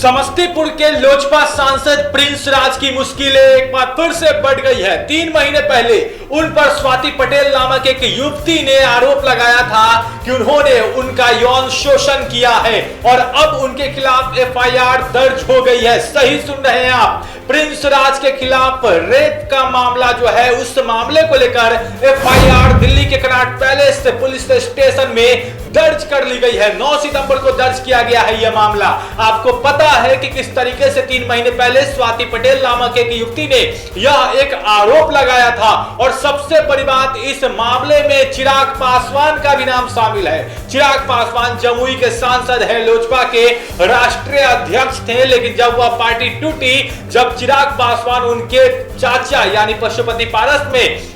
समस्तीपुर के लोजपा सांसद प्रिंस राज की मुश्किलें एक बार फिर से बढ़ गई है। 3 महीने पहले उन पर स्वाति पटेल नामक एक युवती ने आरोप लगाया था कि उन्होंने उनका यौन शोषण किया है और अब उनके खिलाफ एफआईआर दर्ज हो गई है। सही सुन रहे हैं आप, प्रिंस राज के खिलाफ रेप का मामला जो है, उस मामले को लेकर एफआईआर दिल्ली के कनॉट पैलेस पुलिस स्टेशन में दर्ज कर ली गई है। 9 सितंबर को दर्ज किया गया है यह मामला। आपको पता है कि किस तरीके से 3 महीने पहले स्वाति पटेल नामक एक युवती ने यह एक आरोप लगाया था और सबसे बड़ी बात, इस मामले में चिराग पासवान का भी नाम शामिल है। चिराग पासवान जमुई के सांसद है, लोजपा के राष्ट्रीय अध्यक्ष थे, लेकिन जब वह पार्टी टूटी, जब चिराग पासवान उनके चाचा यानी पशुपति पारस में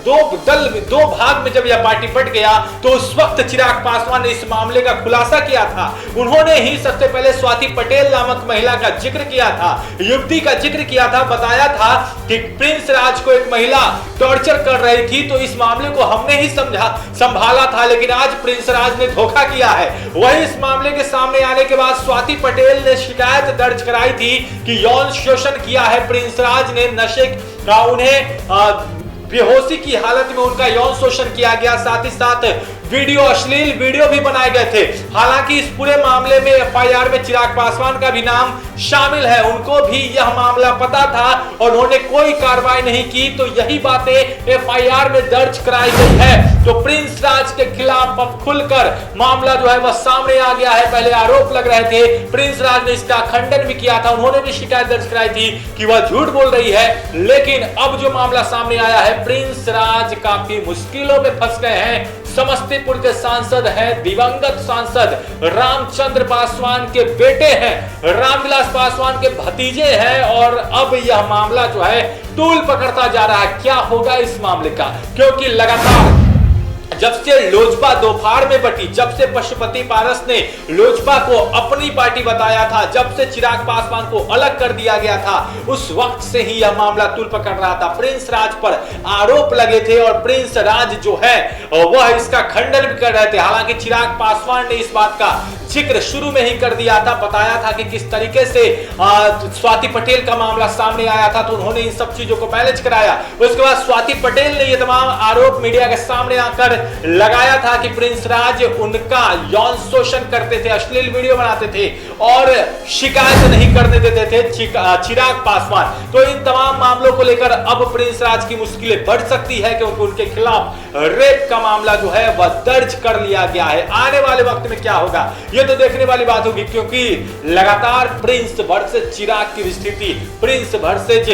दो भाग में जब यह पार्टी बट गया, तो उस वक्त चिराग पासवान ने इस मामले का खुलासा किया था। उन्होंने ही सबसे पहले स्वाति पटेल नामक महिला का जिक्र किया था, युवती का जिक्र किया था, बताया था कि प्रिंस राज को एक महिला टॉर्चर कर रही थी, तो इस मामले को हमने ही संभाला था, लेकिन आज प्रिंस राज ने धोखा किया है। वही इस मामले के सामने आने के बाद स्वाति पटेल ने शिकायत दर्ज कराई थी कि यौन शोषण किया है प्रिंस राज ने, नशे का उन्हें बेहोशी की हालत में उनका यौन शोषण किया गया, साथ ही साथ अश्लील वीडियो भी बनाए गए थे। हालांकि इस पूरे मामले में एफआईआर में चिराग पासवान का भी नाम शामिल है, उनको भी यह मामला पता था और उन्होंने कोई कार्रवाई नहीं की, तो यही बातें एफआईआर में दर्ज कराई गई है। तो प्रिंस राज के खिलाफ अब खुलकर मामला जो है वह सामने आ गया है। पहले आरोप लग रहे थे, प्रिंस राज ने इसका खंडन भी किया था, उन्होंने भी शिकायत दर्ज कराई थी कि वह झूठ बोल रही है, लेकिन अब जो मामला सामने आया है, प्रिंस राज काफी मुश्किलों में फंस गए हैं। समस्तीपुर के सांसद हैं, दिवंगत सांसद रामचंद्र पासवान के बेटे हैं, रामविलास पासवान के भतीजे हैं, और अब यह मामला जो है तूल पकड़ता जा रहा है। क्या होगा इस मामले का, क्योंकि लगातार जब से लोजपा दोफाड़ में बटी, जब से पशुपति पारस ने लोजपा को अपनी पार्टी बताया था, जब से चिराग पासवान को अलग कर दिया गया था, उस वक्त से ही यह मामला तूल पकड़ रहा था। प्रिंस राज पर आरोप लगे थे और प्रिंस राज जो है वह इसका खंडन भी कर रहे थे। हालांकि चिराग पासवान ने इस बात का जिक्र शुरू में ही कर दिया था, बताया था कि किस तरीके से स्वाति पटेल का मामला सामने आया था, तो उन्होंने इन सब चीजों को मैनेज कराया। उसके बाद स्वाति पटेल ने ये तमाम आरोप मीडिया के सामने आकर लगाया था कि प्रिंस राज उनका यौन शोषण करते थे, अश्लील वीडियो बनाते थे और शिकायत नहीं करने देते थे चिराग पासवान। तो इन तमाम मामलों को लेकर अब प्रिंस राज की मुश्किलें बढ़ सकती है, क्योंकि उनके खिलाफ रेप का मामला जो है वह दर्ज कर लिया गया है। आने वाले वक्त में क्या होगा ये तो देखने वाली बात होगी, क्योंकि लगातार प्रिंस वर्सेस चिराग की स्थिति, प्रिंस वर्सेस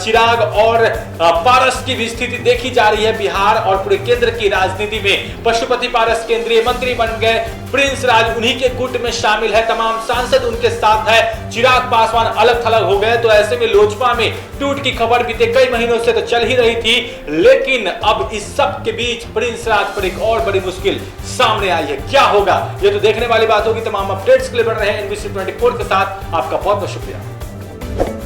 चिराग और पारस की स्थिति देखी जा रही है। बिहार और पूरे केंद्र की राजनीति में पशुपति पारस केंद्रीय मंत्री बन गए, प्रिंस राज उन्हीं के गुट में शामिल है, तमाम सांसद उनके साथ है, चिराग पासवान अलग थलग हो गए। तो ऐसे में लोजपा में टूट की खबर बीते कई महीनों से तो चल ही रही थी, लेकिन अब इस सब के बीच प्रिंस राज पर एक और बड़ी मुश्किल सामने आई है। क्या होगा ये तो देखने वाली बात होगी। तमाम अपडेट्स के लिए बन रहे हैं NBC 24 के साथ। आपका बहुत बहुत शुक्रिया।